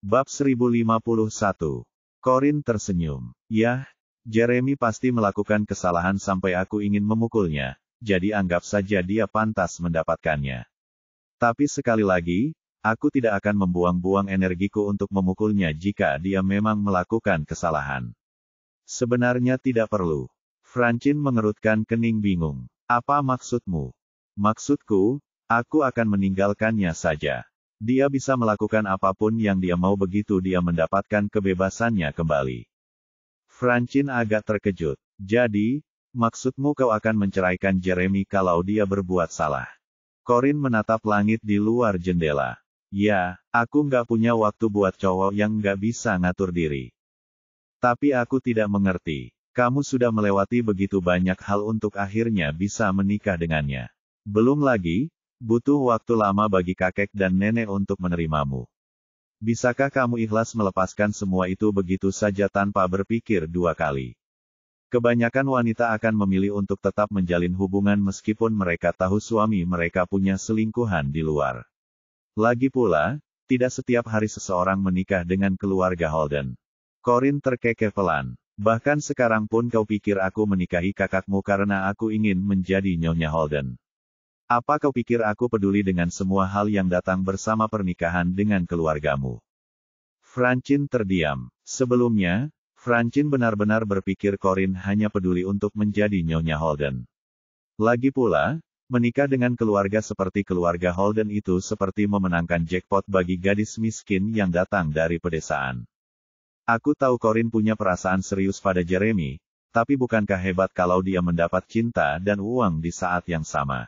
Bab 1051. Corin tersenyum. Yah, Jeremy pasti melakukan kesalahan sampai aku ingin memukulnya, jadi anggap saja dia pantas mendapatkannya. Tapi sekali lagi, aku tidak akan membuang-buang energiku untuk memukulnya jika dia memang melakukan kesalahan. Sebenarnya tidak perlu. Francine mengerutkan kening bingung. Apa maksudmu? Maksudku, aku akan meninggalkannya saja. Dia bisa melakukan apapun yang dia mau begitu dia mendapatkan kebebasannya kembali. Francine agak terkejut. Jadi, maksudmu kau akan menceraikan Jeremy kalau dia berbuat salah? Corin menatap langit di luar jendela. Ya, aku nggak punya waktu buat cowok yang nggak bisa ngatur diri. Tapi aku tidak mengerti. Kamu sudah melewati begitu banyak hal untuk akhirnya bisa menikah dengannya. Belum lagi, butuh waktu lama bagi kakek dan nenek untuk menerimamu. Bisakah kamu ikhlas melepaskan semua itu begitu saja tanpa berpikir dua kali? Kebanyakan wanita akan memilih untuk tetap menjalin hubungan meskipun mereka tahu suami mereka punya selingkuhan di luar. Lagi pula, tidak setiap hari seseorang menikah dengan keluarga Holden. Corin terkekeh pelan. Bahkan sekarang pun kau pikir aku menikahi kakakmu karena aku ingin menjadi Nyonya Holden. Apa kau pikir aku peduli dengan semua hal yang datang bersama pernikahan dengan keluargamu? Francine terdiam. Sebelumnya, Francine benar-benar berpikir Corin hanya peduli untuk menjadi Nyonya Holden. Lagi pula, menikah dengan keluarga seperti keluarga Holden itu seperti memenangkan jackpot bagi gadis miskin yang datang dari pedesaan. Aku tahu Corin punya perasaan serius pada Jeremy, tapi bukankah hebat kalau dia mendapat cinta dan uang di saat yang sama?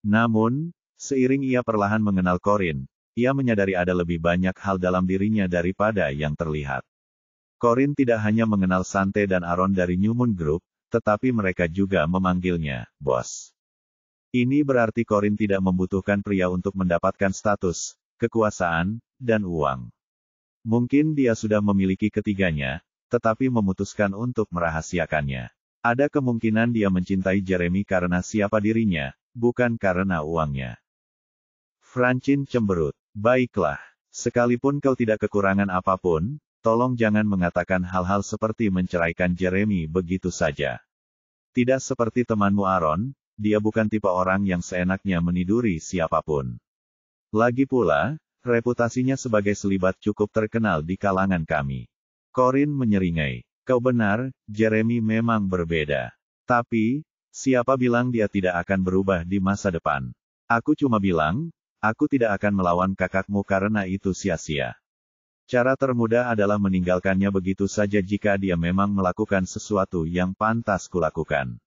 Namun, seiring ia perlahan mengenal Corin, ia menyadari ada lebih banyak hal dalam dirinya daripada yang terlihat. Corin tidak hanya mengenal Sante dan Aaron dari New Moon Group, tetapi mereka juga memanggilnya bos. Ini berarti Corin tidak membutuhkan pria untuk mendapatkan status, kekuasaan, dan uang. Mungkin dia sudah memiliki ketiganya, tetapi memutuskan untuk merahasiakannya. Ada kemungkinan dia mencintai Jeremy karena siapa dirinya, bukan karena uangnya. Francine cemberut. Baiklah, sekalipun kau tidak kekurangan apapun, tolong jangan mengatakan hal-hal seperti menceraikan Jeremy begitu saja. Tidak seperti temanmu Aaron, dia bukan tipe orang yang seenaknya meniduri siapapun. Lagi pula, reputasinya sebagai selibat cukup terkenal di kalangan kami. Corin menyeringai. Kau benar, Jeremy memang berbeda. Tapi, siapa bilang dia tidak akan berubah di masa depan? Aku cuma bilang, aku tidak akan melawan kakakmu karena itu sia-sia. Cara termudah adalah meninggalkannya begitu saja jika dia memang melakukan sesuatu yang pantas kulakukan.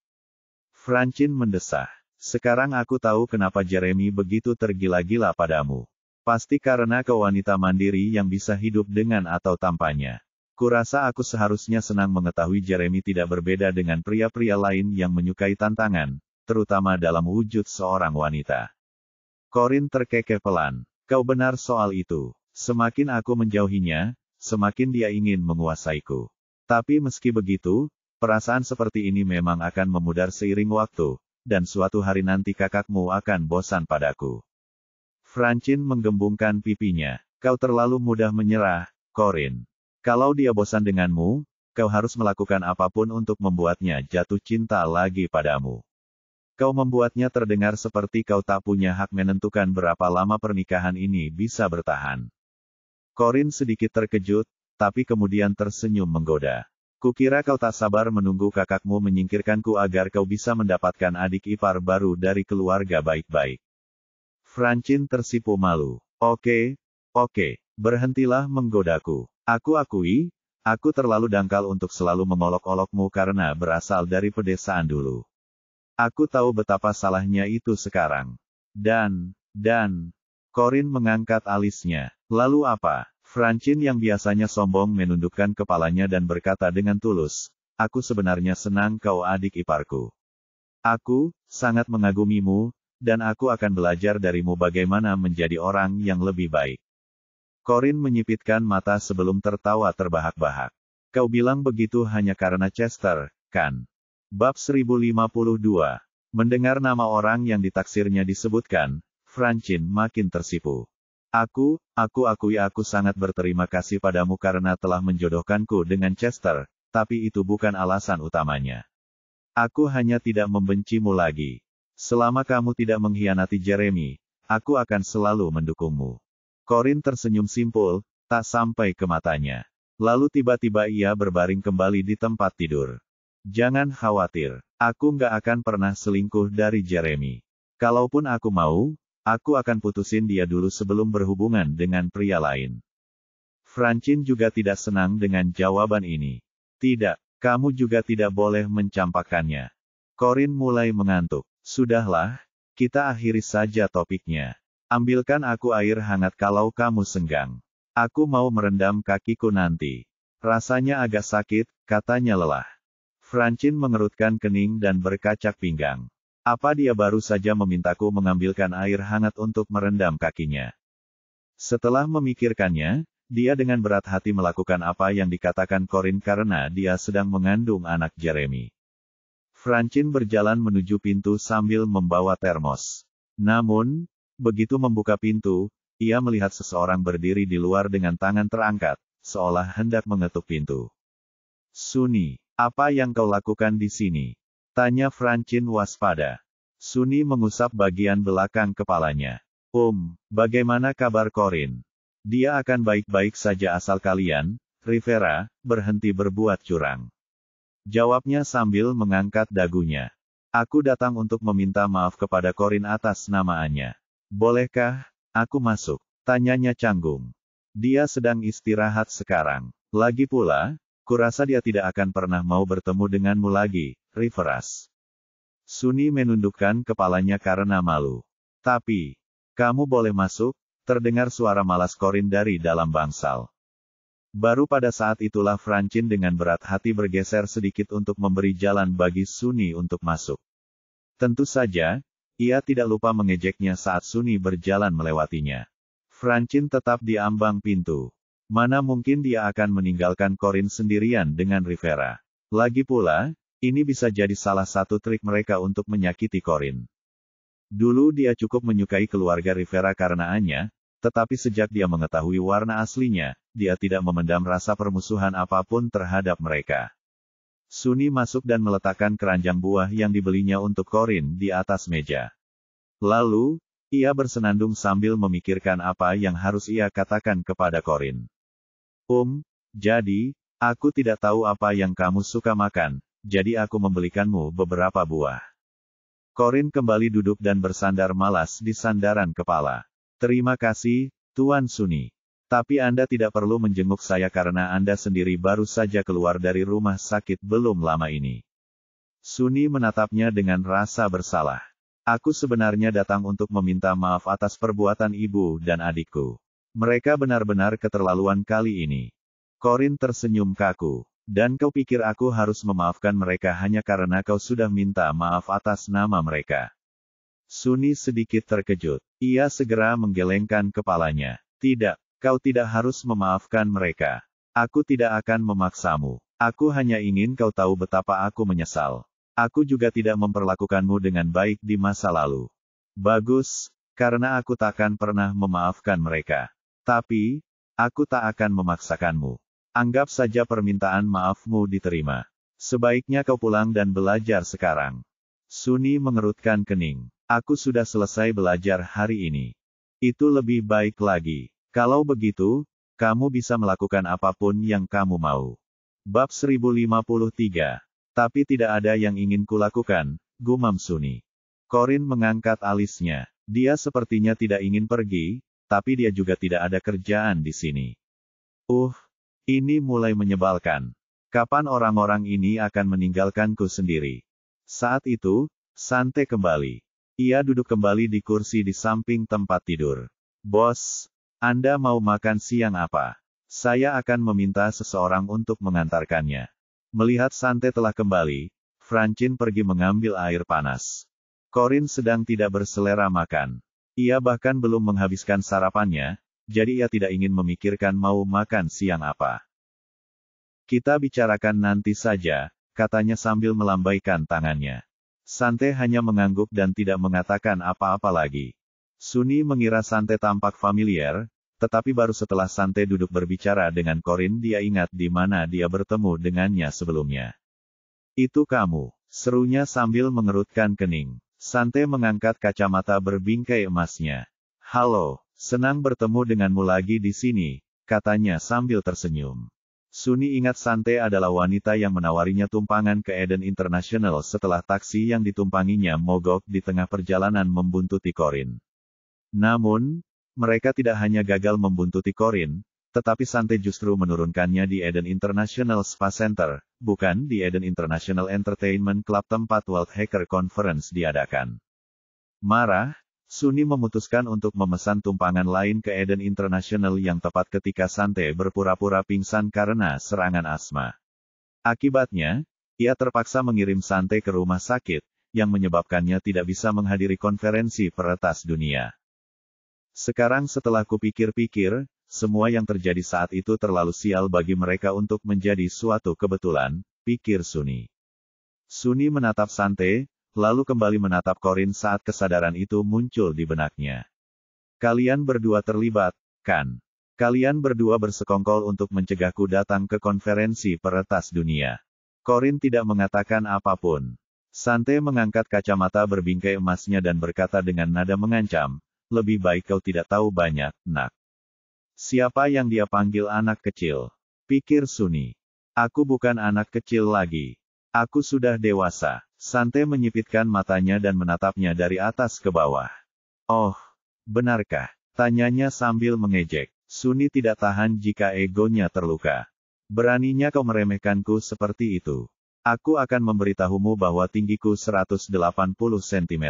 Francine mendesah. Sekarang aku tahu kenapa Jeremy begitu tergila-gila padamu. Pasti karena kau wanita mandiri yang bisa hidup dengan atau tanpanya. Kurasa aku seharusnya senang mengetahui Jeremy tidak berbeda dengan pria-pria lain yang menyukai tantangan, terutama dalam wujud seorang wanita. Corin terkekeh pelan. Kau benar soal itu. Semakin aku menjauhinya, semakin dia ingin menguasaiku. Tapi meski begitu, perasaan seperti ini memang akan memudar seiring waktu, dan suatu hari nanti kakakmu akan bosan padaku. Francine menggembungkan pipinya. Kau terlalu mudah menyerah, Corin. Kalau dia bosan denganmu, kau harus melakukan apapun untuk membuatnya jatuh cinta lagi padamu. Kau membuatnya terdengar seperti kau tak punya hak menentukan berapa lama pernikahan ini bisa bertahan. Corin sedikit terkejut, tapi kemudian tersenyum menggoda. Kukira kau tak sabar menunggu kakakmu menyingkirkanku agar kau bisa mendapatkan adik ipar baru dari keluarga baik-baik. Francine tersipu malu. Oke, berhentilah menggodaku. Aku akui, aku terlalu dangkal untuk selalu mengolok-olokmu karena berasal dari pedesaan dulu. Aku tahu betapa salahnya itu sekarang. Dan, Corin mengangkat alisnya. Lalu apa? Francine yang biasanya sombong menundukkan kepalanya dan berkata dengan tulus, aku sebenarnya senang kau adik iparku. Aku, sangat mengagumimu, dan aku akan belajar darimu bagaimana menjadi orang yang lebih baik. Corin menyipitkan mata sebelum tertawa terbahak-bahak. Kau bilang begitu hanya karena Chester, kan? Bab 1052. Mendengar nama orang yang ditaksirnya disebutkan, Francine makin tersipu. Aku akui aku sangat berterima kasih padamu karena telah menjodohkanku dengan Chester, tapi itu bukan alasan utamanya. Aku hanya tidak membencimu lagi. Selama kamu tidak mengkhianati Jeremy, aku akan selalu mendukungmu. Corin tersenyum simpul, tak sampai ke matanya. Lalu tiba-tiba ia berbaring kembali di tempat tidur. Jangan khawatir, aku nggak akan pernah selingkuh dari Jeremy. Kalaupun aku mau, aku akan putusin dia dulu sebelum berhubungan dengan pria lain. Francine juga tidak senang dengan jawaban ini. Tidak, kamu juga tidak boleh mencampakkannya. Corin mulai mengantuk. Sudahlah, kita akhiri saja topiknya. Ambilkan aku air hangat kalau kamu senggang. Aku mau merendam kakiku nanti. Rasanya agak sakit, katanya lelah. Francine mengerutkan kening dan berkacak pinggang. Apa dia baru saja memintaku mengambilkan air hangat untuk merendam kakinya? Setelah memikirkannya, dia dengan berat hati melakukan apa yang dikatakan Corin karena dia sedang mengandung anak Jeremy. Francine berjalan menuju pintu sambil membawa termos. Namun, begitu membuka pintu, ia melihat seseorang berdiri di luar dengan tangan terangkat, seolah hendak mengetuk pintu. Sunny, apa yang kau lakukan di sini? Tanya Francine waspada. Sunny mengusap bagian belakang kepalanya. Bagaimana kabar Corin? Dia akan baik-baik saja asal kalian, Rivera, berhenti berbuat curang. Jawabnya sambil mengangkat dagunya. Aku datang untuk meminta maaf kepada Corin atas nama Anya. Bolehkah aku masuk? Tanyanya canggung. Dia sedang istirahat sekarang. Lagi pula, kurasa dia tidak akan pernah mau bertemu denganmu lagi, Riveras. Sunny menundukkan kepalanya karena malu. Tapi, kamu boleh masuk, terdengar suara malas Corin dari dalam bangsal. Baru pada saat itulah Francine dengan berat hati bergeser sedikit untuk memberi jalan bagi Sunny untuk masuk. Tentu saja, ia tidak lupa mengejeknya saat Sunny berjalan melewatinya. Francine tetap di ambang pintu. Mana mungkin dia akan meninggalkan Corin sendirian dengan Rivera. Lagi pula, ini bisa jadi salah satu trik mereka untuk menyakiti Corin. Dulu dia cukup menyukai keluarga Rivera karena Anya, tetapi sejak dia mengetahui warna aslinya, dia tidak memendam rasa permusuhan apapun terhadap mereka. Sunny masuk dan meletakkan keranjang buah yang dibelinya untuk Corin di atas meja. Lalu, ia bersenandung sambil memikirkan apa yang harus ia katakan kepada Corin. Jadi, aku tidak tahu apa yang kamu suka makan, jadi aku membelikanmu beberapa buah. Corin kembali duduk dan bersandar malas di sandaran kepala. Terima kasih, Tuan Sunny. Tapi Anda tidak perlu menjenguk saya karena Anda sendiri baru saja keluar dari rumah sakit belum lama ini. Sunny menatapnya dengan rasa bersalah. Aku sebenarnya datang untuk meminta maaf atas perbuatan ibu dan adikku. Mereka benar-benar keterlaluan kali ini. Corin tersenyum kaku. Dan kau pikir aku harus memaafkan mereka hanya karena kau sudah minta maaf atas nama mereka? Sunny sedikit terkejut. Ia segera menggelengkan kepalanya. Tidak, kau tidak harus memaafkan mereka. Aku tidak akan memaksamu. Aku hanya ingin kau tahu betapa aku menyesal. Aku juga tidak memperlakukanmu dengan baik di masa lalu. Bagus, karena aku takkan pernah memaafkan mereka. Tapi, aku tak akan memaksakanmu. Anggap saja permintaan maafmu diterima. Sebaiknya kau pulang dan belajar sekarang. Sunny mengerutkan kening. Aku sudah selesai belajar hari ini. Itu lebih baik lagi. Kalau begitu, kamu bisa melakukan apapun yang kamu mau. Bab 1053. Tapi tidak ada yang ingin kulakukan, gumam Sunny. Corin mengangkat alisnya. Dia sepertinya tidak ingin pergi, tapi dia juga tidak ada kerjaan di sini. Ini mulai menyebalkan. Kapan orang-orang ini akan meninggalkanku sendiri? Saat itu, Sante kembali. Ia duduk kembali di kursi di samping tempat tidur. Bos, Anda mau makan siang apa? Saya akan meminta seseorang untuk mengantarkannya. Melihat Sante telah kembali, Francine pergi mengambil air panas. Corin sedang tidak berselera makan. Ia bahkan belum menghabiskan sarapannya, jadi ia tidak ingin memikirkan mau makan siang apa. Kita bicarakan nanti saja, katanya sambil melambaikan tangannya. Sante hanya mengangguk dan tidak mengatakan apa-apa lagi. Suni mengira Sante tampak familiar, tetapi baru setelah Sante duduk berbicara dengan Corin dia ingat di mana dia bertemu dengannya sebelumnya. Itu kamu, serunya sambil mengerutkan kening. Sante mengangkat kacamata berbingkai emasnya. Halo, senang bertemu denganmu lagi di sini, katanya sambil tersenyum. Suni ingat Sante adalah wanita yang menawarinya tumpangan ke Eden International setelah taksi yang ditumpanginya mogok di tengah perjalanan membuntuti Corin. Namun, mereka tidak hanya gagal membuntuti Corin, tetapi Sante justru menurunkannya di Eden International Spa Center, bukan di Eden International Entertainment Club tempat World Hacker Conference diadakan. Marah, Suni memutuskan untuk memesan tumpangan lain ke Eden International yang tepat ketika Sante berpura-pura pingsan karena serangan asma. Akibatnya, ia terpaksa mengirim Sante ke rumah sakit, yang menyebabkannya tidak bisa menghadiri konferensi peretas dunia. Sekarang setelah kupikir-pikir, semua yang terjadi saat itu terlalu sial bagi mereka untuk menjadi suatu kebetulan, pikir Suni. Suni menatap Sante, lalu kembali menatap Corin saat kesadaran itu muncul di benaknya. Kalian berdua terlibat, kan? Kalian berdua bersekongkol untuk mencegahku datang ke konferensi peretas dunia. Corin tidak mengatakan apapun. Sante mengangkat kacamata berbingkai emasnya dan berkata dengan nada mengancam, lebih baik kau tidak tahu banyak, nak. Siapa yang dia panggil anak kecil? Pikir Suni. Aku bukan anak kecil lagi. Aku sudah dewasa. Sante menyipitkan matanya dan menatapnya dari atas ke bawah. Oh, benarkah? Tanyanya sambil mengejek. Suni tidak tahan jika egonya terluka. Beraninya kau meremehkanku seperti itu. Aku akan memberitahumu bahwa tinggiku 180 cm.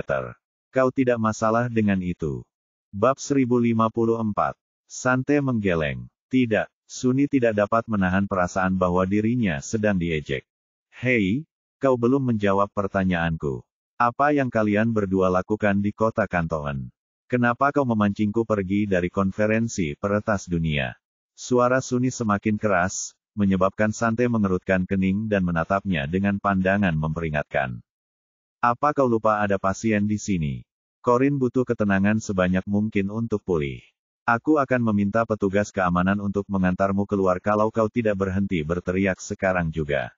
Kau tidak masalah dengan itu. Bab 1054. Sante menggeleng. Tidak, Suni tidak dapat menahan perasaan bahwa dirinya sedang diejek. Hei, kau belum menjawab pertanyaanku. Apa yang kalian berdua lakukan di kota Kanton? Kenapa kau memancingku pergi dari konferensi peretas dunia? Suara Suni semakin keras, menyebabkan Sante mengerutkan kening dan menatapnya dengan pandangan memperingatkan. Apa kau lupa ada pasien di sini? Corin butuh ketenangan sebanyak mungkin untuk pulih. Aku akan meminta petugas keamanan untuk mengantarmu keluar kalau kau tidak berhenti berteriak sekarang juga.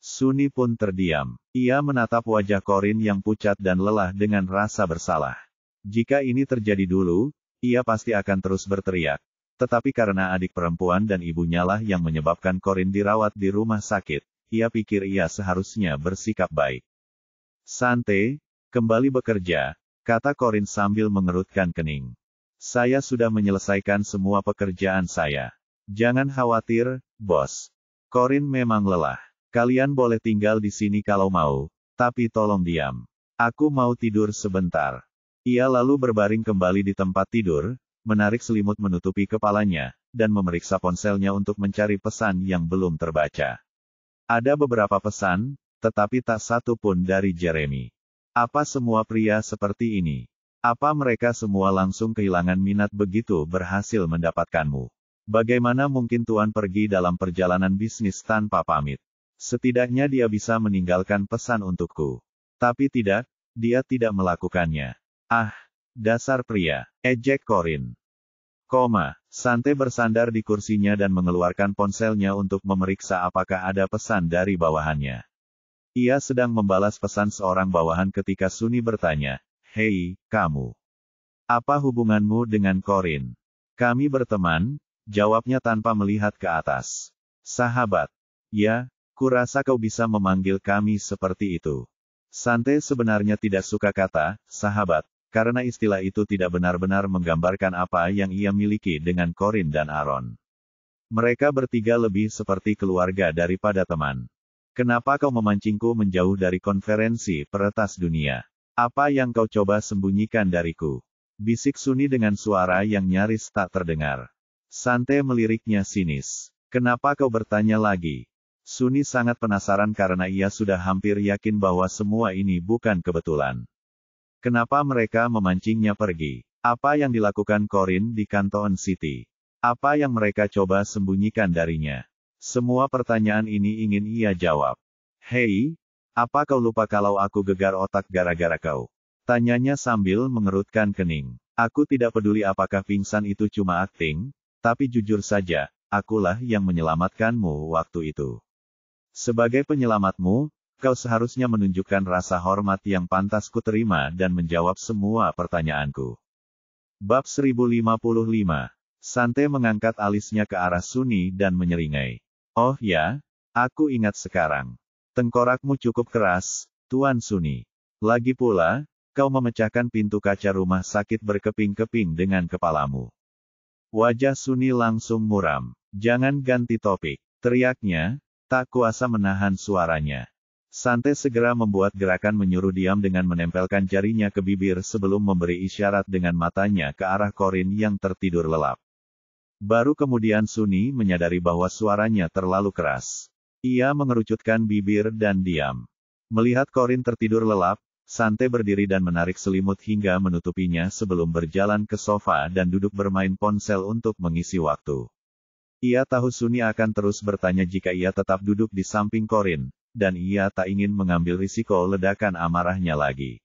Suni pun terdiam. Ia menatap wajah Corin yang pucat dan lelah dengan rasa bersalah. Jika ini terjadi dulu, ia pasti akan terus berteriak. Tetapi karena adik perempuan dan ibunya lah yang menyebabkan Corin dirawat di rumah sakit, ia pikir ia seharusnya bersikap baik. Sante, kembali bekerja, kata Corin sambil mengerutkan kening. Saya sudah menyelesaikan semua pekerjaan saya. Jangan khawatir, bos. Corin memang lelah. Kalian boleh tinggal di sini kalau mau, tapi tolong diam. Aku mau tidur sebentar. Ia lalu berbaring kembali di tempat tidur, menarik selimut menutupi kepalanya, dan memeriksa ponselnya untuk mencari pesan yang belum terbaca. Ada beberapa pesan, tetapi tak satu pun dari Jeremy. Apa semua pria seperti ini? Apa mereka semua langsung kehilangan minat begitu berhasil mendapatkanmu? Bagaimana mungkin Tuan pergi dalam perjalanan bisnis tanpa pamit? Setidaknya dia bisa meninggalkan pesan untukku. Tapi tidak, dia tidak melakukannya. Ah, dasar pria, ejek Corin. Sante bersandar di kursinya dan mengeluarkan ponselnya untuk memeriksa apakah ada pesan dari bawahannya. Ia sedang membalas pesan seorang bawahan ketika Suni bertanya, Hei, kamu. Apa hubunganmu dengan Corin? Kami berteman, jawabnya tanpa melihat ke atas. Sahabat. Ya, kurasa kau bisa memanggil kami seperti itu. Sante sebenarnya tidak suka kata, sahabat, karena istilah itu tidak benar-benar menggambarkan apa yang ia miliki dengan Corin dan Aaron. Mereka bertiga lebih seperti keluarga daripada teman. Kenapa kau memancingku menjauh dari konferensi peretas dunia? Apa yang kau coba sembunyikan dariku? Bisik Suni dengan suara yang nyaris tak terdengar. Sante meliriknya sinis. Kenapa kau bertanya lagi? Suni sangat penasaran karena ia sudah hampir yakin bahwa semua ini bukan kebetulan. Kenapa mereka memancingnya pergi? Apa yang dilakukan Corin di Canton City? Apa yang mereka coba sembunyikan darinya? Semua pertanyaan ini ingin ia jawab. Hei, apa kau lupa kalau aku gegar otak gara-gara kau? Tanyanya sambil mengerutkan kening. Aku tidak peduli apakah pingsan itu cuma akting, tapi jujur saja, akulah yang menyelamatkanmu waktu itu. Sebagai penyelamatmu, kau seharusnya menunjukkan rasa hormat yang pantas kuterima dan menjawab semua pertanyaanku. Bab 1055. Sante mengangkat alisnya ke arah Suni dan menyeringai. Oh ya, aku ingat sekarang. Tengkorakmu cukup keras, Tuan Suni. Lagi pula, kau memecahkan pintu kaca rumah sakit berkeping-keping dengan kepalamu. Wajah Suni langsung muram. Jangan ganti topik, teriaknya, tak kuasa menahan suaranya. Sante segera membuat gerakan menyuruh diam dengan menempelkan jarinya ke bibir sebelum memberi isyarat dengan matanya ke arah Corin yang tertidur lelap. Baru kemudian Suni menyadari bahwa suaranya terlalu keras. Ia mengerucutkan bibir dan diam. Melihat Corin tertidur lelap, Sante berdiri dan menarik selimut hingga menutupinya sebelum berjalan ke sofa dan duduk bermain ponsel untuk mengisi waktu. Ia tahu Suni akan terus bertanya jika ia tetap duduk di samping Corin, dan ia tak ingin mengambil risiko ledakan amarahnya lagi.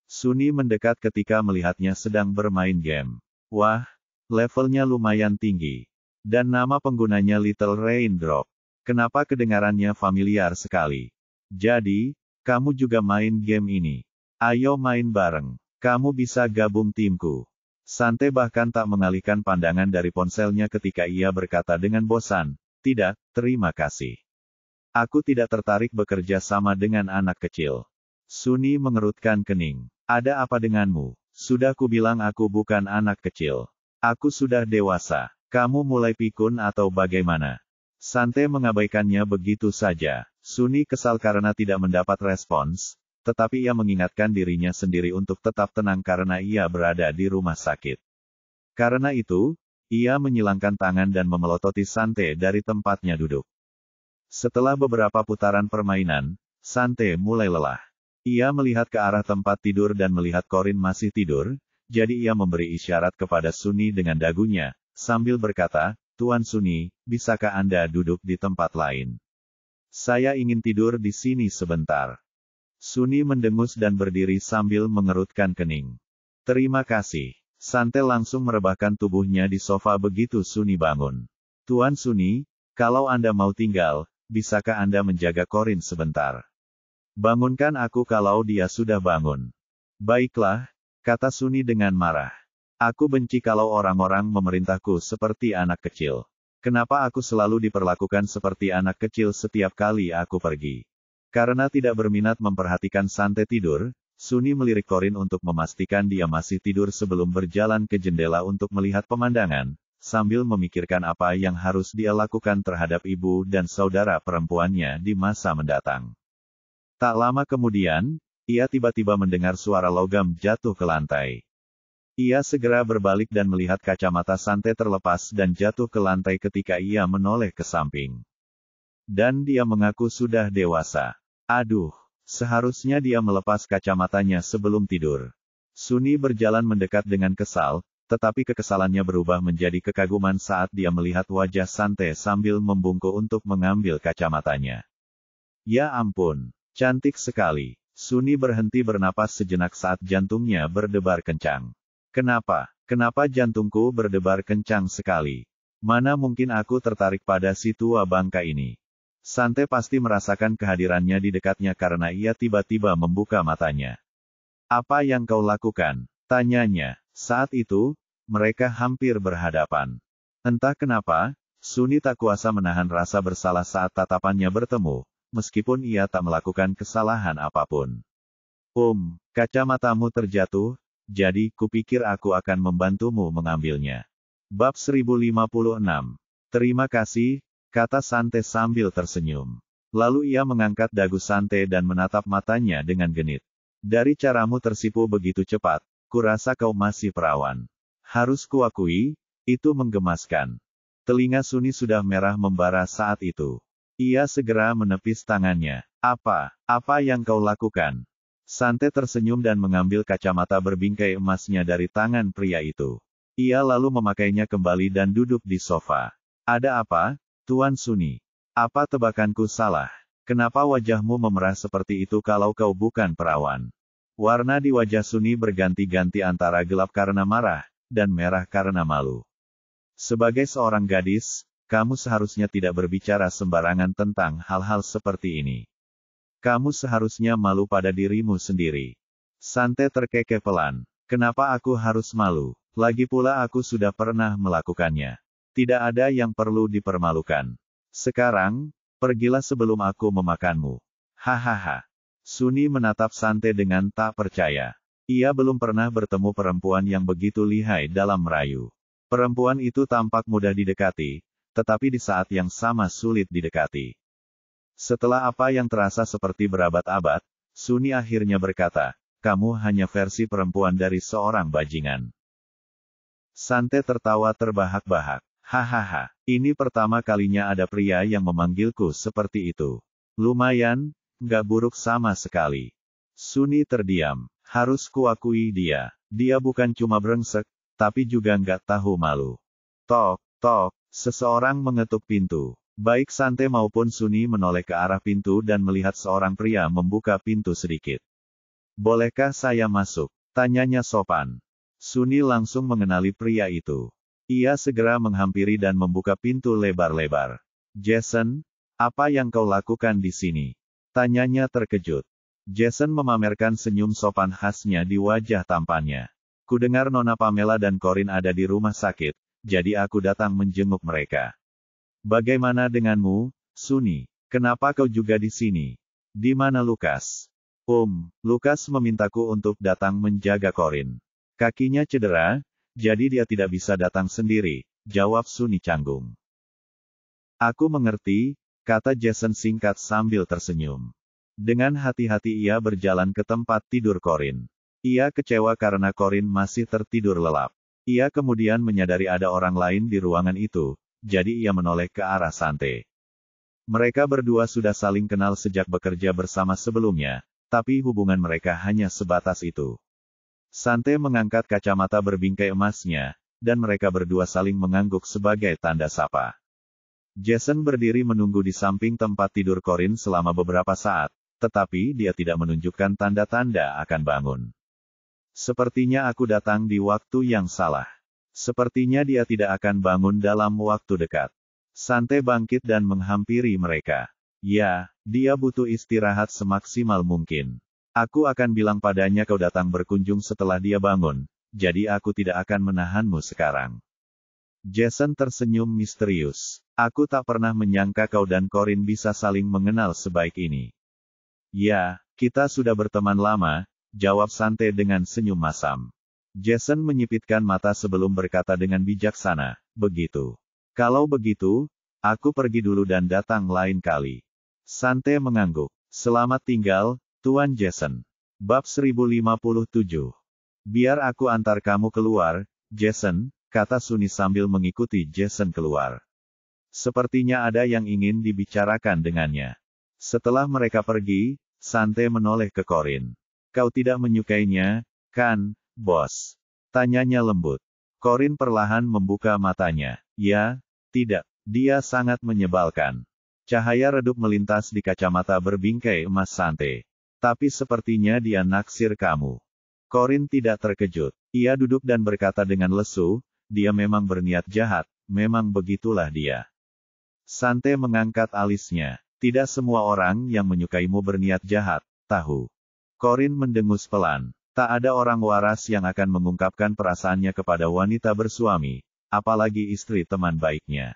Suni mendekat ketika melihatnya sedang bermain game. Wah, levelnya lumayan tinggi. Dan nama penggunanya Little Raindrop. Kenapa kedengarannya familiar sekali? Jadi, kamu juga main game ini. Ayo main bareng. Kamu bisa gabung timku. Sante bahkan tak mengalihkan pandangan dari ponselnya ketika ia berkata dengan bosan, tidak, terima kasih. Aku tidak tertarik bekerja sama dengan anak kecil. Suni mengerutkan kening. Ada apa denganmu? Sudah kubilang aku bukan anak kecil. Aku sudah dewasa. Kamu mulai pikun atau bagaimana? Sante mengabaikannya begitu saja. Suni kesal karena tidak mendapat respons, tetapi ia mengingatkan dirinya sendiri untuk tetap tenang karena ia berada di rumah sakit. Karena itu, ia menyilangkan tangan dan memelototi Sante dari tempatnya duduk. Setelah beberapa putaran permainan, Sante mulai lelah. Ia melihat ke arah tempat tidur dan melihat Corin masih tidur, jadi ia memberi isyarat kepada Suni dengan dagunya, sambil berkata, Tuan Suni, bisakah Anda duduk di tempat lain? Saya ingin tidur di sini sebentar. Suni mendengus dan berdiri sambil mengerutkan kening. Terima kasih. Sante langsung merebahkan tubuhnya di sofa begitu Suni bangun. Tuan Suni, kalau Anda mau tinggal, bisakah Anda menjaga Corin sebentar? Bangunkan aku kalau dia sudah bangun. Baiklah, kata Suni dengan marah. Aku benci kalau orang-orang memerintahku seperti anak kecil. Kenapa aku selalu diperlakukan seperti anak kecil setiap kali aku pergi? Karena tidak berminat memperhatikan Sante tidur, Suni melirik Corin untuk memastikan dia masih tidur sebelum berjalan ke jendela untuk melihat pemandangan, sambil memikirkan apa yang harus dia lakukan terhadap ibu dan saudara perempuannya di masa mendatang. Tak lama kemudian, ia tiba-tiba mendengar suara logam jatuh ke lantai. Ia segera berbalik dan melihat kacamata Sante terlepas dan jatuh ke lantai ketika ia menoleh ke samping. Dan dia mengaku sudah dewasa. Aduh, seharusnya dia melepas kacamatanya sebelum tidur. Suni berjalan mendekat dengan kesal, tetapi kekesalannya berubah menjadi kekaguman saat dia melihat wajah Sante sambil membungkuk untuk mengambil kacamatanya. Ya ampun, cantik sekali. Suni berhenti bernapas sejenak saat jantungnya berdebar kencang. Kenapa jantungku berdebar kencang sekali? Mana mungkin aku tertarik pada si tua bangka ini? Sante pasti merasakan kehadirannya di dekatnya karena ia tiba-tiba membuka matanya. Apa yang kau lakukan? Tanyanya. Saat itu, mereka hampir berhadapan. Entah kenapa, Suni tak kuasa menahan rasa bersalah saat tatapannya bertemu, meskipun ia tak melakukan kesalahan apapun. Kacamatamu terjatuh, jadi kupikir aku akan membantumu mengambilnya. Bab 1056. Terima kasih, kata Sante sambil tersenyum. Lalu ia mengangkat dagu Sante dan menatap matanya dengan genit. Dari caramu tersipu begitu cepat, kurasa kau masih perawan. Harus kuakui, itu menggemaskan. Telinga Suni sudah merah membara saat itu. Ia segera menepis tangannya. Apa yang kau lakukan? Sante tersenyum dan mengambil kacamata berbingkai emasnya dari tangan pria itu. Ia lalu memakainya kembali dan duduk di sofa. Ada apa, Tuan Suni? Apa tebakanku salah? Kenapa wajahmu memerah seperti itu kalau kau bukan perawan? Warna di wajah Suni berganti-ganti antara gelap karena marah, dan merah karena malu. Sebagai seorang gadis, kamu seharusnya tidak berbicara sembarangan tentang hal-hal seperti ini. Kamu seharusnya malu pada dirimu sendiri. Sante terkekeh pelan. Kenapa aku harus malu? Lagi pula aku sudah pernah melakukannya. Tidak ada yang perlu dipermalukan. Sekarang, pergilah sebelum aku memakanmu. Hahaha. Suni menatap Sante dengan tak percaya. Ia belum pernah bertemu perempuan yang begitu lihai dalam merayu. Perempuan itu tampak mudah didekati, tetapi di saat yang sama sulit didekati. Setelah apa yang terasa seperti berabad-abad, Suni akhirnya berkata, kamu hanya versi perempuan dari seorang bajingan. Sante tertawa terbahak-bahak. Hahaha, ini pertama kalinya ada pria yang memanggilku seperti itu. Lumayan, nggak buruk sama sekali. Suni terdiam. Harus kuakui dia. Dia bukan cuma brengsek, tapi juga nggak tahu malu. Tok, tok, seseorang mengetuk pintu. Baik Sante maupun Suni menoleh ke arah pintu dan melihat seorang pria membuka pintu sedikit. Bolehkah saya masuk? Tanyanya sopan. Suni langsung mengenali pria itu. Ia segera menghampiri dan membuka pintu lebar-lebar. Jason, apa yang kau lakukan di sini? Tanyanya terkejut. Jason memamerkan senyum sopan khasnya di wajah tampannya. Kudengar Nona Pamela dan Corin ada di rumah sakit, jadi aku datang menjenguk mereka. Bagaimana denganmu, Suni? Kenapa kau juga di sini? Di mana Lukas? Lukas memintaku untuk datang menjaga Corin. Kakinya cedera, jadi dia tidak bisa datang sendiri, jawab Suni canggung. Aku mengerti, kata Jason singkat sambil tersenyum. Dengan hati-hati ia berjalan ke tempat tidur Corin. Ia kecewa karena Corin masih tertidur lelap. Ia kemudian menyadari ada orang lain di ruangan itu, jadi ia menoleh ke arah Sante. Mereka berdua sudah saling kenal sejak bekerja bersama sebelumnya, tapi hubungan mereka hanya sebatas itu. Sante mengangkat kacamata berbingkai emasnya, dan mereka berdua saling mengangguk sebagai tanda sapa. Jason berdiri menunggu di samping tempat tidur Corin selama beberapa saat, tetapi dia tidak menunjukkan tanda-tanda akan bangun. Sepertinya aku datang di waktu yang salah. Sepertinya dia tidak akan bangun dalam waktu dekat. Sante bangkit dan menghampiri mereka. Ya, dia butuh istirahat semaksimal mungkin. Aku akan bilang padanya kau datang berkunjung setelah dia bangun, jadi aku tidak akan menahanmu sekarang. Jason tersenyum misterius. Aku tak pernah menyangka kau dan Corin bisa saling mengenal sebaik ini. Ya, kita sudah berteman lama, jawab Sante dengan senyum masam. Jason menyipitkan mata sebelum berkata dengan bijaksana, begitu. Kalau begitu, aku pergi dulu dan datang lain kali. Sante mengangguk. Selamat tinggal, Tuan Jason. Bab 1057. Biar aku antar kamu keluar, Jason, kata Suni sambil mengikuti Jason keluar. Sepertinya ada yang ingin dibicarakan dengannya. Setelah mereka pergi, Sante menoleh ke Corin. Kau tidak menyukainya, kan, bos? Tanyanya lembut. Corin perlahan membuka matanya. Ya, tidak. Dia sangat menyebalkan. Cahaya redup melintas di kacamata berbingkai emas Sante. Tapi sepertinya dia naksir kamu. Corin tidak terkejut. Ia duduk dan berkata dengan lesu, dia memang berniat jahat, memang begitulah dia. Sante mengangkat alisnya. Tidak semua orang yang menyukaimu berniat jahat, tahu. Corin mendengus pelan. Tak ada orang waras yang akan mengungkapkan perasaannya kepada wanita bersuami, apalagi istri teman baiknya.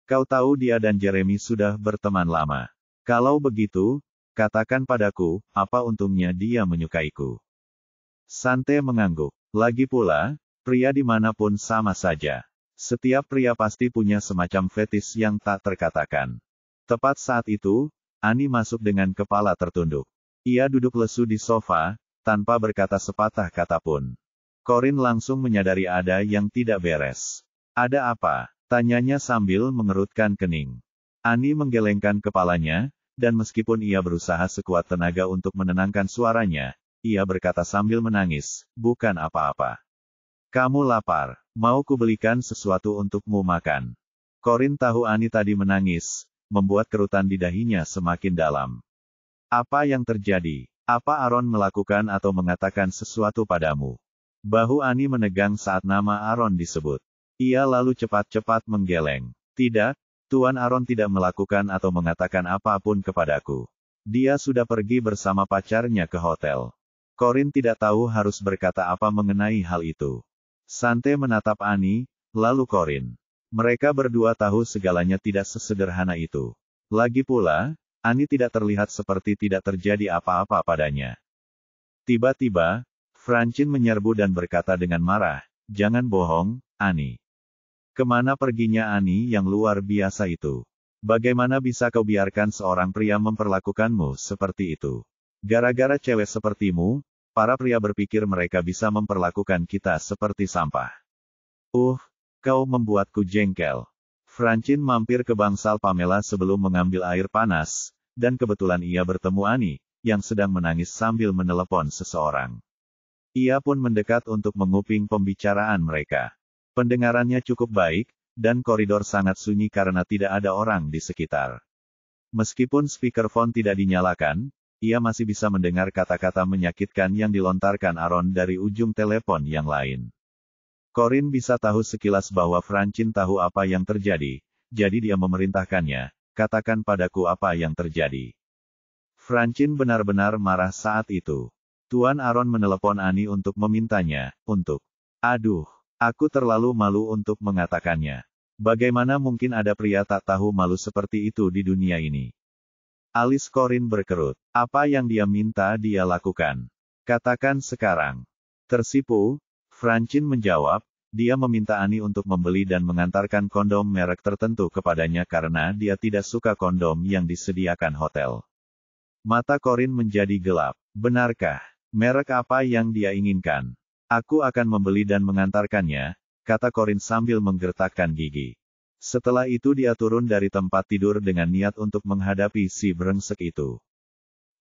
Kau tahu dia dan Jeremy sudah berteman lama. Kalau begitu, katakan padaku, apa untungnya dia menyukaiku? Sante mengangguk. Lagi pula, pria dimanapun sama saja. Setiap pria pasti punya semacam fetis yang tak terkatakan. Tepat saat itu, Ani masuk dengan kepala tertunduk. Ia duduk lesu di sofa, tanpa berkata sepatah kata pun. Corin langsung menyadari ada yang tidak beres. Ada apa? Tanyanya sambil mengerutkan kening. Ani menggelengkan kepalanya, dan meskipun ia berusaha sekuat tenaga untuk menenangkan suaranya, ia berkata sambil menangis, bukan apa-apa. Kamu lapar, mau kubelikan sesuatu untukmu makan. Corin tahu Ani tadi menangis, membuat kerutan di dahinya semakin dalam. Apa yang terjadi? Apa Aaron melakukan atau mengatakan sesuatu padamu? Bahu Ani menegang saat nama Aaron disebut. Ia lalu cepat-cepat menggeleng. Tidak, Tuan Aaron tidak melakukan atau mengatakan apapun kepadaku. Dia sudah pergi bersama pacarnya ke hotel. Corin tidak tahu harus berkata apa mengenai hal itu. Sante menatap Ani, lalu Corin. Mereka berdua tahu segalanya tidak sesederhana itu. Lagi pula, Ani tidak terlihat seperti tidak terjadi apa-apa padanya. Tiba-tiba, Francine menyerbu dan berkata dengan marah, "Jangan bohong, Ani. Kemana perginya Ani yang luar biasa itu? Bagaimana bisa kau biarkan seorang pria memperlakukanmu seperti itu? Gara-gara cewek sepertimu, para pria berpikir mereka bisa memperlakukan kita seperti sampah. Kau membuatku jengkel." Francine mampir ke bangsal Pamela sebelum mengambil air panas, dan kebetulan ia bertemu Ani, yang sedang menangis sambil menelepon seseorang. Ia pun mendekat untuk menguping pembicaraan mereka. Pendengarannya cukup baik, dan koridor sangat sunyi karena tidak ada orang di sekitar. Meskipun speakerphone tidak dinyalakan, ia masih bisa mendengar kata-kata menyakitkan yang dilontarkan Aaron dari ujung telepon yang lain. Corin bisa tahu sekilas bahwa Francine tahu apa yang terjadi, jadi dia memerintahkannya, "Katakan padaku apa yang terjadi." Francine benar-benar marah saat itu. Tuan Aaron menelepon Ani untuk memintanya, Aduh, aku terlalu malu untuk mengatakannya. Bagaimana mungkin ada pria tak tahu malu seperti itu di dunia ini? Alis Corin berkerut. Apa yang dia minta dia lakukan. Katakan sekarang. Tersipu, Francine menjawab, dia meminta Ani untuk membeli dan mengantarkan kondom merek tertentu kepadanya karena dia tidak suka kondom yang disediakan hotel. Mata Corin menjadi gelap. Benarkah? Merek apa yang dia inginkan? Aku akan membeli dan mengantarkannya, kata Corin sambil menggertakkan gigi. Setelah itu dia turun dari tempat tidur dengan niat untuk menghadapi si brengsek itu.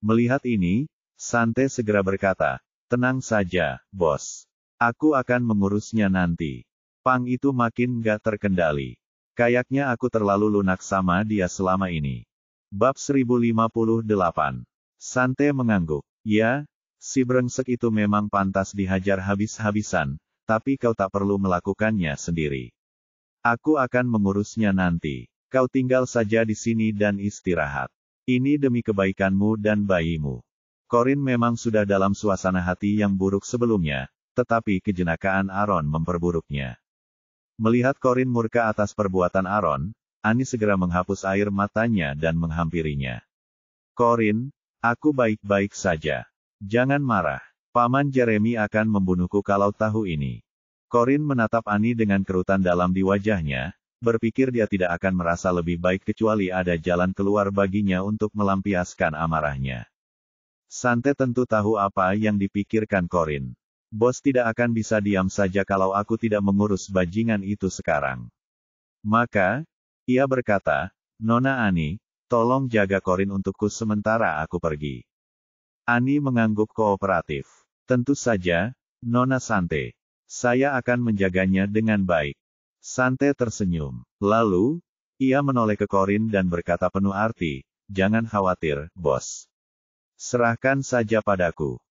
Melihat ini, Sante segera berkata, "Tenang saja, bos. Aku akan mengurusnya nanti." Pang itu makin gak terkendali. Kayaknya aku terlalu lunak sama dia selama ini. Bab 1058. Sante mengangguk. Ya, si brengsek itu memang pantas dihajar habis-habisan, tapi kau tak perlu melakukannya sendiri. Aku akan mengurusnya nanti. Kau tinggal saja di sini dan istirahat. Ini demi kebaikanmu dan bayimu. Corin memang sudah dalam suasana hati yang buruk sebelumnya, tetapi kejenakaan Aaron memperburuknya. Melihat Corin murka atas perbuatan Aaron, Ani segera menghapus air matanya dan menghampirinya. "Corin, aku baik-baik saja. Jangan marah. Paman Jeremy akan membunuhku kalau tahu ini." Corin menatap Ani dengan kerutan dalam di wajahnya, berpikir dia tidak akan merasa lebih baik kecuali ada jalan keluar baginya untuk melampiaskan amarahnya. Sante tentu tahu apa yang dipikirkan Corin. Bos tidak akan bisa diam saja kalau aku tidak mengurus bajingan itu sekarang. Maka, ia berkata, "Nona Ani, tolong jaga Corin untukku sementara aku pergi." Ani mengangguk kooperatif. "Tentu saja, Nona Sante. Saya akan menjaganya dengan baik." Sante tersenyum. Lalu, ia menoleh ke Corin dan berkata penuh arti, "Jangan khawatir, bos. Serahkan saja padaku.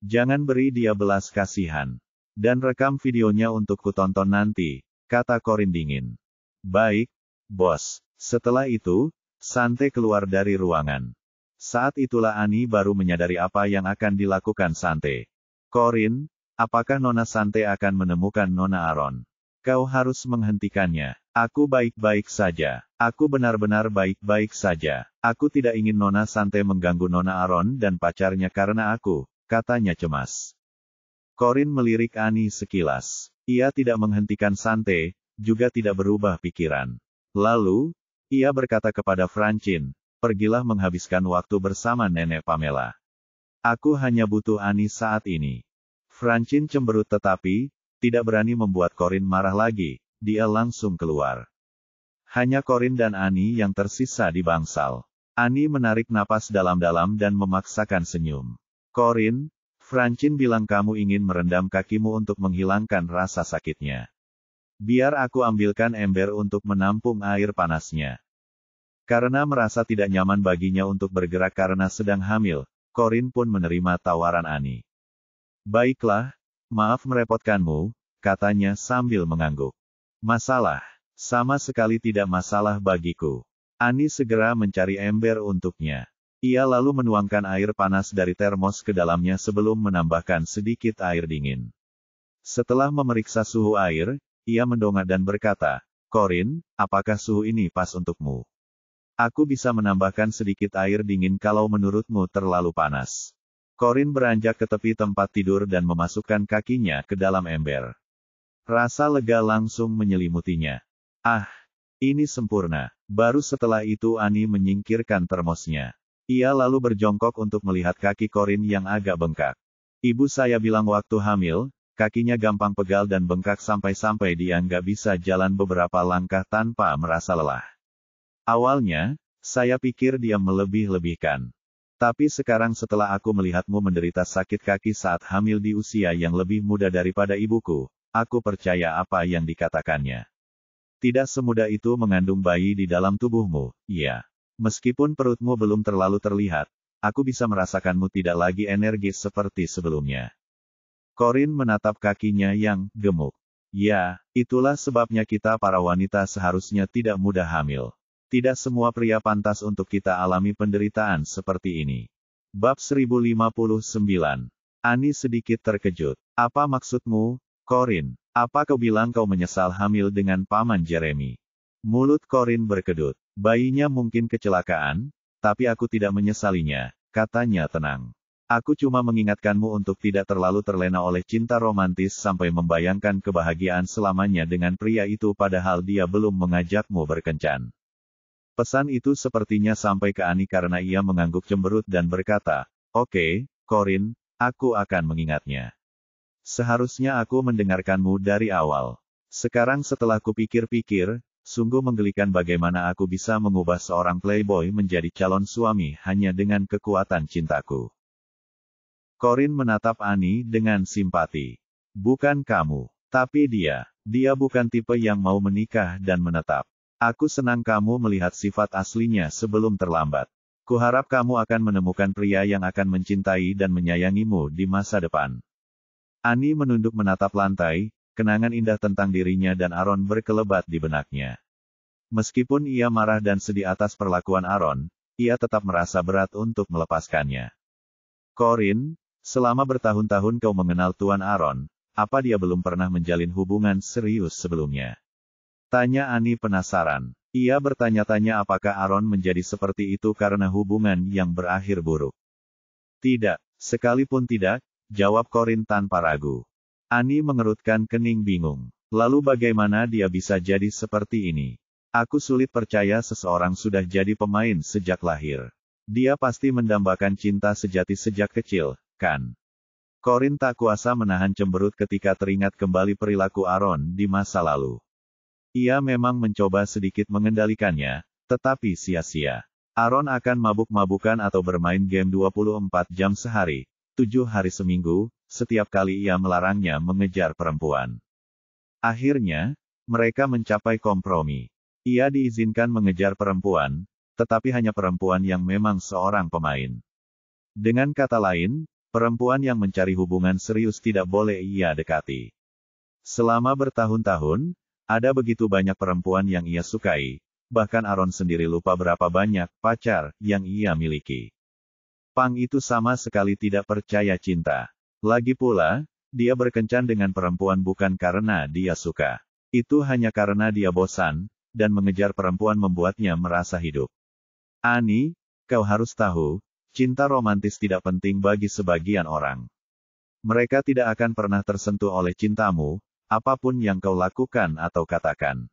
Jangan beri dia belas kasihan. Dan rekam videonya untuk kutonton nanti," kata Corin dingin. "Baik, bos." Setelah itu, Sante keluar dari ruangan. Saat itulah Ani baru menyadari apa yang akan dilakukan Sante. "Corin, apakah Nona Sante akan menemukan Nona Aaron? Kau harus menghentikannya." "Aku baik-baik saja. Aku benar-benar baik-baik saja. Aku tidak ingin Nona Sante mengganggu Nona Aaron dan pacarnya karena aku," katanya cemas. Corin melirik Ani sekilas. Ia tidak menghentikan Sante, juga tidak berubah pikiran. Lalu, ia berkata kepada Francine, "Pergilah menghabiskan waktu bersama Nenek Pamela. Aku hanya butuh Ani saat ini." Francine cemberut tetapi, tidak berani membuat Corin marah lagi, dia langsung keluar. Hanya Corin dan Ani yang tersisa di bangsal. Ani menarik napas dalam-dalam dan memaksakan senyum. "Corin, Francine bilang kamu ingin merendam kakimu untuk menghilangkan rasa sakitnya. Biar aku ambilkan ember untuk menampung air panasnya." Karena merasa tidak nyaman baginya untuk bergerak karena sedang hamil, Corin pun menerima tawaran Annie. Baiklah, maaf merepotkanmu, katanya sambil mengangguk. Masalah? Sama sekali tidak masalah bagiku. Annie segera mencari ember untuknya. Ia lalu menuangkan air panas dari termos ke dalamnya sebelum menambahkan sedikit air dingin. Setelah memeriksa suhu air, ia mendongak dan berkata, Corin, apakah suhu ini pas untukmu? Aku bisa menambahkan sedikit air dingin kalau menurutmu terlalu panas. Corin beranjak ke tepi tempat tidur dan memasukkan kakinya ke dalam ember. Rasa lega langsung menyelimutinya. Ah, ini sempurna. Baru setelah itu Annie menyingkirkan termosnya. Ia lalu berjongkok untuk melihat kaki Corin yang agak bengkak. Ibu saya bilang waktu hamil, kakinya gampang pegal dan bengkak sampai-sampai dia nggak bisa jalan beberapa langkah tanpa merasa lelah. Awalnya, saya pikir dia melebih-lebihkan. Tapi sekarang setelah aku melihatmu menderita sakit kaki saat hamil di usia yang lebih muda daripada ibuku, aku percaya apa yang dikatakannya. Tidak semudah itu mengandung bayi di dalam tubuhmu, iya. Meskipun perutmu belum terlalu terlihat, aku bisa merasakanmu tidak lagi energis seperti sebelumnya. Corin menatap kakinya yang gemuk. Ya, itulah sebabnya kita para wanita seharusnya tidak mudah hamil. Tidak semua pria pantas untuk kita alami penderitaan seperti ini. Bab 1059. Annie sedikit terkejut. Apa maksudmu, Corin? Apa kau bilang kau menyesal hamil dengan paman Jeremy? Mulut Corin berkedut. Bayinya mungkin kecelakaan, tapi aku tidak menyesalinya, katanya tenang. Aku cuma mengingatkanmu untuk tidak terlalu terlena oleh cinta romantis sampai membayangkan kebahagiaan selamanya dengan pria itu padahal dia belum mengajakmu berkencan. Pesan itu sepertinya sampai ke Annie karena ia mengangguk cemberut dan berkata, Oke, Corin, aku akan mengingatnya. Seharusnya aku mendengarkanmu dari awal. Sekarang setelah kupikir-pikir, sungguh menggelikan bagaimana aku bisa mengubah seorang playboy menjadi calon suami hanya dengan kekuatan cintaku. Corin menatap Annie dengan simpati. Bukan kamu, tapi dia. Dia bukan tipe yang mau menikah dan menetap. Aku senang kamu melihat sifat aslinya sebelum terlambat. Kuharap kamu akan menemukan pria yang akan mencintai dan menyayangimu di masa depan. Annie menunduk menatap lantai, kenangan indah tentang dirinya dan Aaron berkelebat di benaknya. Meskipun ia marah dan sedih atas perlakuan Aaron, ia tetap merasa berat untuk melepaskannya. Corin, selama bertahun-tahun kau mengenal Tuan Aaron, apa dia belum pernah menjalin hubungan serius sebelumnya? Tanya Annie penasaran. Ia bertanya-tanya apakah Aaron menjadi seperti itu karena hubungan yang berakhir buruk. Tidak, sekalipun tidak, jawab Corin tanpa ragu. Annie mengerutkan kening bingung. Lalu bagaimana dia bisa jadi seperti ini? Aku sulit percaya seseorang sudah jadi pemain sejak lahir. Dia pasti mendambakan cinta sejati sejak kecil, kan? Corin tak kuasa menahan cemberut ketika teringat kembali perilaku Aaron di masa lalu. Ia memang mencoba sedikit mengendalikannya, tetapi sia-sia. Aaron akan mabuk-mabukan atau bermain game 24 jam sehari, 7 hari seminggu, setiap kali ia melarangnya mengejar perempuan. Akhirnya, mereka mencapai kompromi. Ia diizinkan mengejar perempuan, tetapi hanya perempuan yang memang seorang pemain. Dengan kata lain, perempuan yang mencari hubungan serius tidak boleh ia dekati. Selama bertahun-tahun, ada begitu banyak perempuan yang ia sukai, bahkan Aaron sendiri lupa berapa banyak pacar yang ia miliki. Pang itu sama sekali tidak percaya cinta. Lagi pula, dia berkencan dengan perempuan bukan karena dia suka. Itu hanya karena dia bosan, dan mengejar perempuan membuatnya merasa hidup. Annie, kau harus tahu, cinta romantis tidak penting bagi sebagian orang. Mereka tidak akan pernah tersentuh oleh cintamu, apapun yang kau lakukan atau katakan.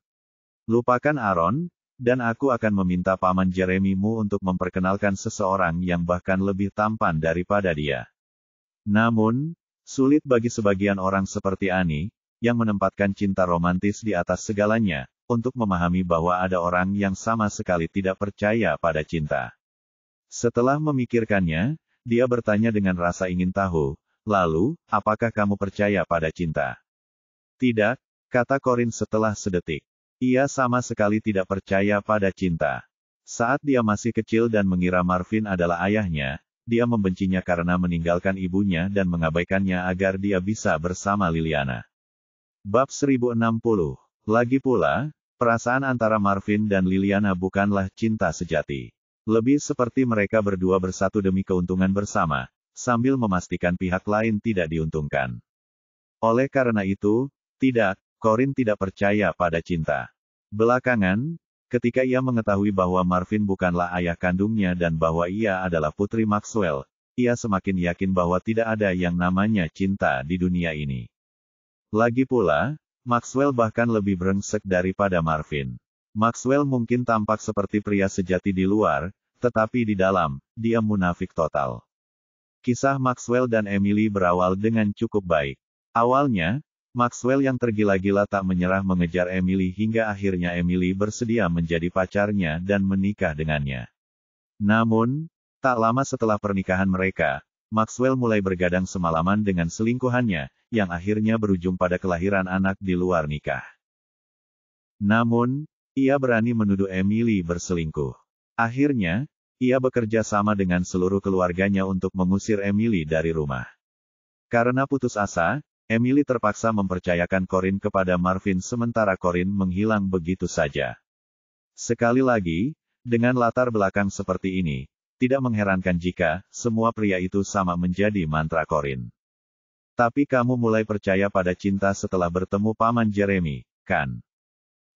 Lupakan Aaron, dan aku akan meminta paman Jeremy-mu untuk memperkenalkan seseorang yang bahkan lebih tampan daripada dia. Namun, sulit bagi sebagian orang seperti Annie, yang menempatkan cinta romantis di atas segalanya, untuk memahami bahwa ada orang yang sama sekali tidak percaya pada cinta. Setelah memikirkannya, dia bertanya dengan rasa ingin tahu, lalu, apakah kamu percaya pada cinta? Tidak, kata Corin setelah sedetik. Ia sama sekali tidak percaya pada cinta. Saat dia masih kecil dan mengira Marvin adalah ayahnya, dia membencinya karena meninggalkan ibunya dan mengabaikannya agar dia bisa bersama Liliana. Bab 1060. Lagi pula, perasaan antara Marvin dan Liliana bukanlah cinta sejati. Lebih seperti mereka berdua bersatu demi keuntungan bersama, sambil memastikan pihak lain tidak diuntungkan. Oleh karena itu, Corinne tidak percaya pada cinta. Belakangan, ketika ia mengetahui bahwa Marvin bukanlah ayah kandungnya dan bahwa ia adalah putri Maxwell, ia semakin yakin bahwa tidak ada yang namanya cinta di dunia ini. Lagi pula, Maxwell bahkan lebih brengsek daripada Marvin. Maxwell mungkin tampak seperti pria sejati di luar, tetapi di dalam, dia munafik total. Kisah Maxwell dan Emily berawal dengan cukup baik. Awalnya, Maxwell yang tergila-gila tak menyerah mengejar Emily hingga akhirnya Emily bersedia menjadi pacarnya dan menikah dengannya. Namun, tak lama setelah pernikahan mereka, Maxwell mulai bergadang semalaman dengan selingkuhannya, yang akhirnya berujung pada kelahiran anak di luar nikah. Namun, ia berani menuduh Emily berselingkuh. Akhirnya, ia bekerja sama dengan seluruh keluarganya untuk mengusir Emily dari rumah. Karena putus asa, Emily terpaksa mempercayakan Corinne kepada Marvin sementara Corinne menghilang begitu saja. Sekali lagi, dengan latar belakang seperti ini, tidak mengherankan jika semua pria itu sama menjadi mantra Corinne. Tapi kamu mulai percaya pada cinta setelah bertemu Paman Jeremy, kan?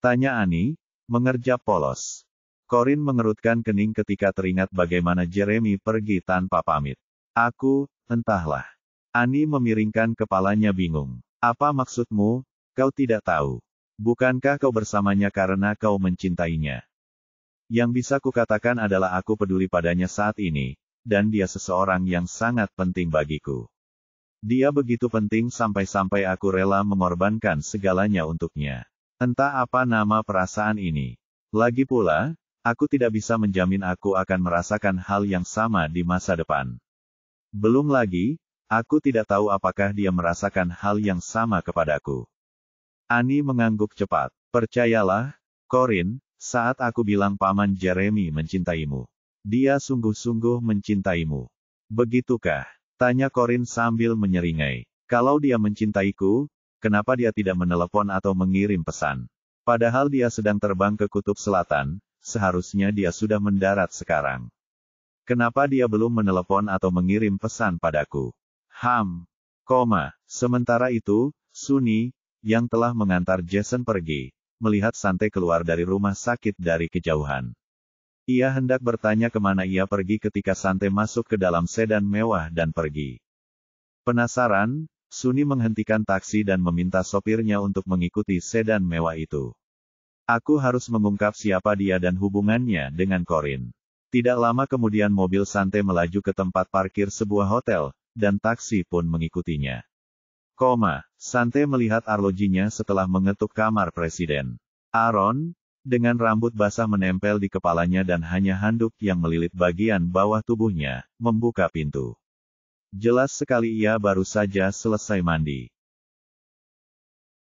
Tanya Annie, mengerjap polos. Corinne mengerutkan kening ketika teringat bagaimana Jeremy pergi tanpa pamit. Entahlah. Annie memiringkan kepalanya bingung. Apa maksudmu? Kau tidak tahu. Bukankah kau bersamanya karena kau mencintainya? Yang bisa kukatakan adalah aku peduli padanya saat ini, dan dia seseorang yang sangat penting bagiku. Dia begitu penting sampai-sampai aku rela mengorbankan segalanya untuknya. Entah apa nama perasaan ini. Lagi pula, aku tidak bisa menjamin aku akan merasakan hal yang sama di masa depan. Belum lagi, aku tidak tahu apakah dia merasakan hal yang sama kepadaku. Annie mengangguk cepat. Percayalah, Corinne, saat aku bilang Paman Jeremy mencintaimu. Dia sungguh-sungguh mencintaimu. Begitukah? Tanya Corinne sambil menyeringai. Kalau dia mencintaiku, kenapa dia tidak menelepon atau mengirim pesan? Padahal dia sedang terbang ke Kutub Selatan, seharusnya dia sudah mendarat sekarang. Kenapa dia belum menelepon atau mengirim pesan padaku? Sementara itu, Sunny, yang telah mengantar Jason pergi, melihat Sante keluar dari rumah sakit dari kejauhan. Ia hendak bertanya kemana ia pergi ketika Sante masuk ke dalam sedan mewah dan pergi. Penasaran, Sunny menghentikan taksi dan meminta sopirnya untuk mengikuti sedan mewah itu. Aku harus mengungkap siapa dia dan hubungannya dengan Corinne. Tidak lama kemudian mobil Sante melaju ke tempat parkir sebuah hotel, dan taksi pun mengikutinya. Sante melihat arlojinya setelah mengetuk kamar presiden. Aaron, dengan rambut basah menempel di kepalanya dan hanya handuk yang melilit bagian bawah tubuhnya, membuka pintu. Jelas sekali ia baru saja selesai mandi.